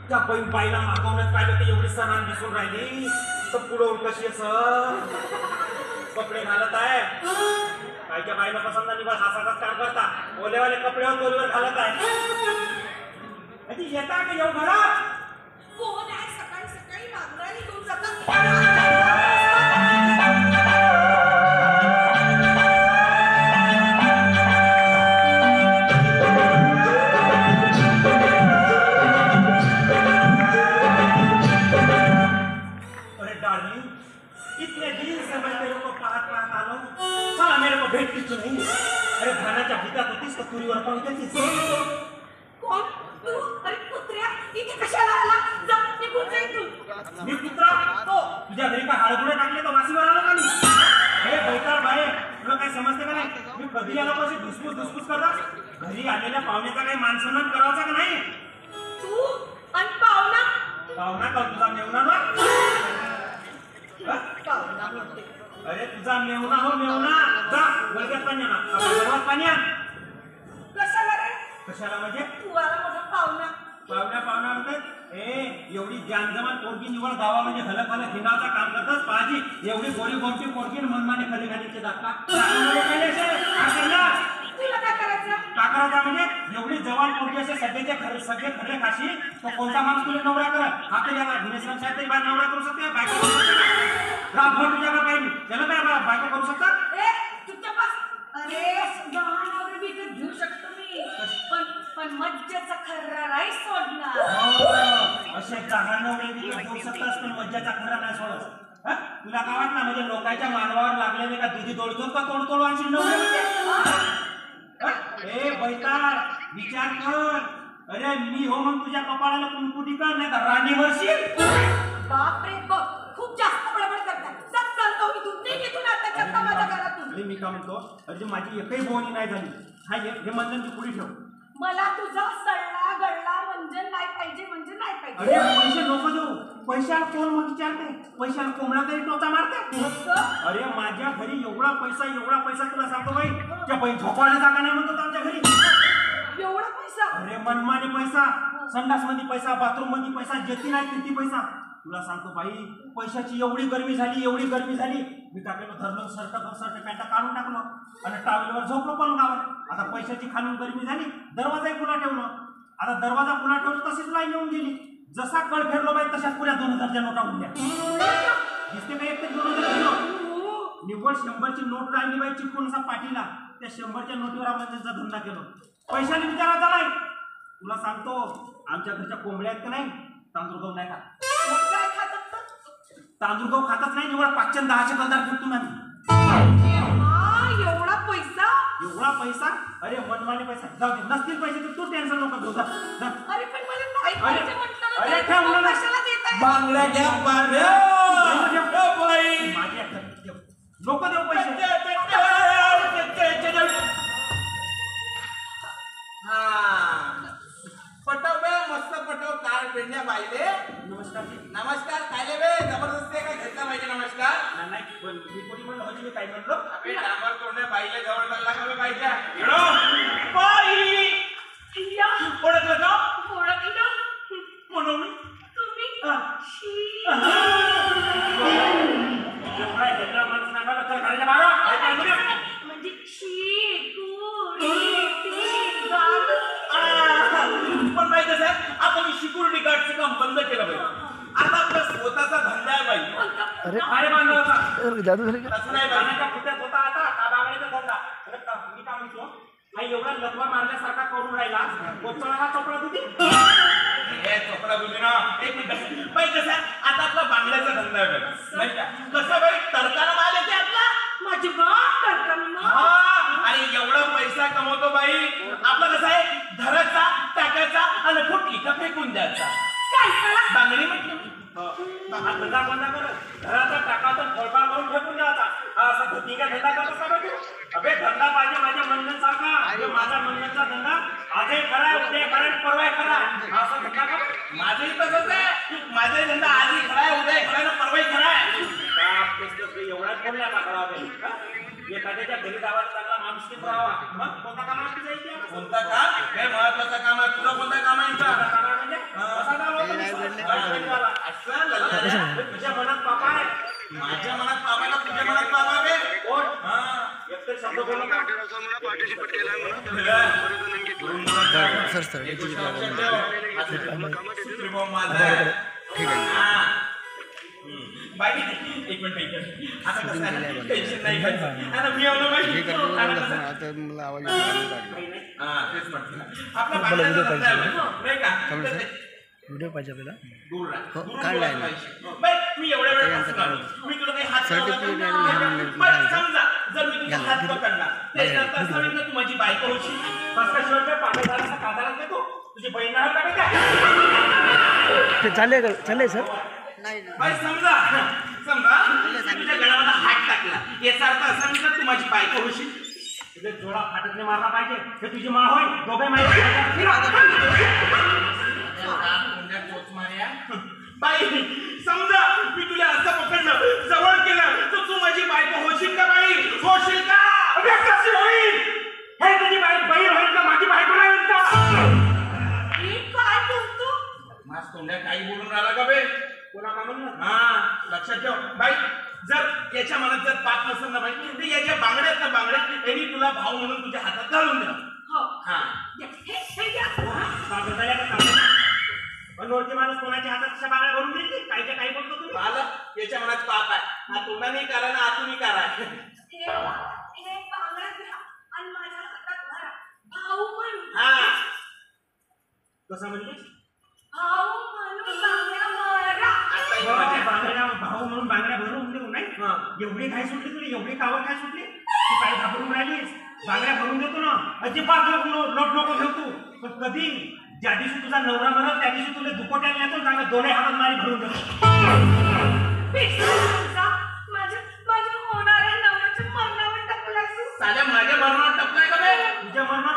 त्या बाईला मागवण्यात काय होते एवढी सणान दिसून राहिली तर पुढं कशी असं कपडे घालत आहे कायच्या बाईला पसंत नाही बस हातातच काम करता ओलेवाले कपड्यावर गोलीवर घालत आहे येता का येऊ घरात कोण आहे सकाळी सकाळी मागणारी घेऊन जातात भेट किती नाही अरे भानाच्या भीतात होतीस तर तुरीवर पाहून देतीस कोण तू अरे कुत्र्या इथे कशाला आला जा निघून जा इथून मी कुत्रा तो तुझ्या घरी का हाडगुडे टाकले तर वासीवर आला का मी हे बैताळ बाई तुला काय समजते का नाही मी कधी आलो कशी धुसफूस करतात घरी आलेल्या पाहुण्याचा काही मानसन्मान करायचा का नाही तू आणि पाहुणा का तुझा मेवना ना पाहुणा म्हणते अरे तुझा मेवना हो मेवना जा गळक्यात पाणी आणा गरवात पाणी आण कशाला रे कशाला म्हणजे तू आला माझा पाहुणा पाहुण्या म्हणतात एवढी जानजमान पोरगी निवड गावामध्ये हलक हलक हिंडाचा काम करतात पाहाजी एवढी गोरी गोमटी पोरगी मनमाने खली खालीचे दाखवा तुला काय करायचं टाकराचा म्हणजे एवढी जवान पोरगी असे सगळे खरे खाशी तो कोणता माणूस तुला नवरा करत आपल्या गुणेश्वर साहेब तरी नवरा करू शकते बायको करू शकते रामभर तुझ्याकडे पाहिजे त्याला काय बायको करू शकतात ए तुझ्या पास अरे नवरे मी तर घेऊ शकतो मी पण मज्जाचा खर्रा नाही सोडणार असे दहा नवरे घेऊ शकतात पण मज्जाचा खर्रा नाही सोडत तुला काय वाटलं म्हणजे लोकांच्या मानवावर लागलेले का तुझी तोडतो का तोडतोड आणशील नवरे ए बैताळ विचार कर अरे मी हो मग तुझ्या कपाळाला कुंकुटी कर नाही तर राणी वर्षी बाप रे बाप खूप जास्त बडबड करतात सत चालतो इथून ते इथून आता माझ्या घरातून अरे मी काय म्हणतो अरे माझी एकही बोनी नाही झाली हा हे मंजन तू पुढे ठेव मला तुझा सळला गळला मंजन नाही पाहिजे म्हणजे नाही पाहिजे अरे पैसे नको देऊ पैशाला कोण मग विचारते पैशाला कोंबडा तरी टोचा मारते अरे माझ्या घरी एवढा पैसा तुला सांगतो बाई त्या बाई झोपायला जागा नाही म्हणतो आमच्या घरी एवढा पैसा अरे मनमानी पैसा संडास मध्ये पैसा बाथरूम मध्ये पैसा जेती नाही किती पैसा तुला सांगतो बाई पैशाची एवढी गरमी झाली मी टाकलो धरलं शर्ट पॅन्ट काढून टाकलो आणि टावेलवर झोपलो पण गावात आता पैशाची खालून गरमी झाली दरवाजाही पुन्हा ठेवलो आता दरवाजा पुन्हा ठेवून तशीच लाईन येऊन गेली जसा कळ फेरलो बाई तशाच पुऱ्या 2000च्या नोटा उडल्या दिसते का एक ते 2000 किलो निव्वळ 100ची नोट राहिली बाई चिपकून असा पाठीला त्या 100च्या नोटीवर आपण त्यांचा धंदा केलो पैशाने विचारायचा नाही तुला सांगतो आमच्या घरच्या कोंबड्या आहेत का नाही तांदूळ गहू नाही खात तांदूळ गहू खातच नाही निवड 5 आणि 10चे कंदार फिरतो ना एवढा पैसा अरे मनमाने पैसा जाऊ दे नसतील पैसे तर तू टेन्शन नको घेऊ जा अरे पण मला नाही पाहिजे म्हटलं अरे ठेव मला कशाला देताय बांगड्या घ्या बांगड्या बाई माझ्या नको देऊ पैसे पटव बे मस्त पटव कार पेंड्या बाईले नमस्कार जी नमस्कार कायले बे जबरदस्ती काय घेतला पाहिजे नमस्कार नाही पण मी कोणी म्हणलं होती मी काय म्हणलो अबे डांबर तोडणे बाईले जवळ चालला का बे बाईच्या बाई ओळखलं का ओळखलं म्हणून तुम्ही माणूस नागाला चल घालायच्या बारा म्हणजे शी पण बाई कसं आपण सिक्युरिटी गार्डचं काम बंद केलं पाहिजे आता आपला स्वतःचा धंदा आहे बाई अरे बांधला होता जादू झाली का तसं नाही बाणाच्या पुत्यात होता आता का बागडीचा धंदा मी काय म्हणतो हा एवढा लकवा मारल्यासारखा करून राहिला कोचळाला चोपडा तुझी हे चोपडा बोलली ना एक मिनिट बाई कसं आता आपला बांगड्याचा धंदा आहे नाही का कसं बाई तरकाला माल येते आपला माझी बाप करताना हा आणि एवढा पैसा कमवतो बाई आपलं कसं आहे धरायचा टाकायचा आणि फुटली का फेकून द्यायचा काय बांगडी म्हटलं धंदा बंदा करत घराचा टाकाचा फळफाळ करून फेकून द्यायचा हा असा धुतीका धंदा करत का तू अबे धंदा पाहिजे माझ्या मंडन सारखा माझा मंडनचा धंदा आजही खरा आहे उद्या खरा आहे परवा खरा असा धंदा कर माझंही तसंच आहे माझाही धंदा आजही खरा आहे उद्या खरा आहे परवाही खरा आहे एवढाच बोलल्या का करावा एखाद्याच्या घरी गावात चांगला माणूस राहावा मग कोणता कामाला जायचं कोणता काम हे महत्वाचं काम आहे तुझं कोणतं काम आहे म्हणजे तुझ्या मनात पापा आहे. माझ्या मनात बाबा ना तुझ्या मनात बाबा बे कोण? हा एकतर शब्द बोलू नका. सुप्रीमो माझा ठीक आहे. हा. बाई एक मिनिट आता कसं आहे, टेन्शन नाही घ्यायचं. आता मी आलो बाई. हे करतो आता कसं- आता मला आवाज येतो लागला. हा, तेच म्हटलं. आपला बांगड्याचा धंदा आहे बाई. नाही का? कळलं तर सर? ते- व्हिडिओ पाहिजे आपल्याला दूर राहा. हो, दूर काढलाय बोलायला ना. पाहिजे. बाई, मी एवढ्या वेळ यांचं पासून आलो. मी तुला काही हात लावला सर्टिफिकेट नाही. आणि हे म्हणलं पण घ्यायचं. समजा जर मी तुझा घ्या, हात घ्या. पकडला त्याच्यानंतर असं म्हणलं तू माझी बायको होशील. कसं शिवाय पाणी झालं कांदा देतो तुझी बहीण नाही का काय? ते चालले सर बाई समजा तुझ्या गळ्यामध्ये हात टाकला याचा अर्थ असा नाही का तू माझी बायको होशील. तुझे जोडा फाटकने मारला पाहिजे. हे तुझी मा होय दोघे माहिती. बाई समजा मी तुला असं पकडलं जवळ केलं तर तू माझी बायको होशील का बाई होशील का? अबे कशी होईल? हे तुझी बहीण होईल का माझी बायको नाही होईल का? मी काय बोलतो? माझ तोंड्या काही बोलून राहिला का बे? कोणा का म्हणलं? हा लक्षात ठेव बाई. जर याच्या मनात जर पाप नसेल ना बाई तर याच्या बांगड्यात ना बांगड्यात यांनी तुला भाऊ म्हणून तुझ्या हातात घालून द्या. हो. हा हे घ्या. पागल झाल्या का काय? अनोळखी माणूस कोणाच्या हातात अशा बांगड्या भरून देईल? काहीच्या काही बोलतो तुम्ही? पाहिलं याच्या मनात पाप आहे. हा तोंडाने करा ना आतूनही करा. हे बांगड्या घ्या आणि माझ्या हातात धरा. भाऊ म्हणून. हा कसं म्हणजे? भाऊ म्हणून बांगड्या मारा. आता ही मजा. बांगड्या भाऊ म्हणून बांगड्या भरून देऊ नाही. हा. एवढी काय सुटली तुला? एवढी कावं काय सुटली? तू काय घाबरून राहिलीस? बांगड्या भरून देतो ना. अजिबात लोट नको घेऊ तू. पण कधी ज्या दिवशी तुझा नवरा मरल त्या दिवशी तुला दुकोट्याला येतो चांगला दोन्ही हातात मारी भरून देतो. माझ्या होणाऱ्या नवऱ्याच्या मरणावर टाकला तू. साल्या माझ्या मरणावर टपलाय का बे? तुझ्या मरणात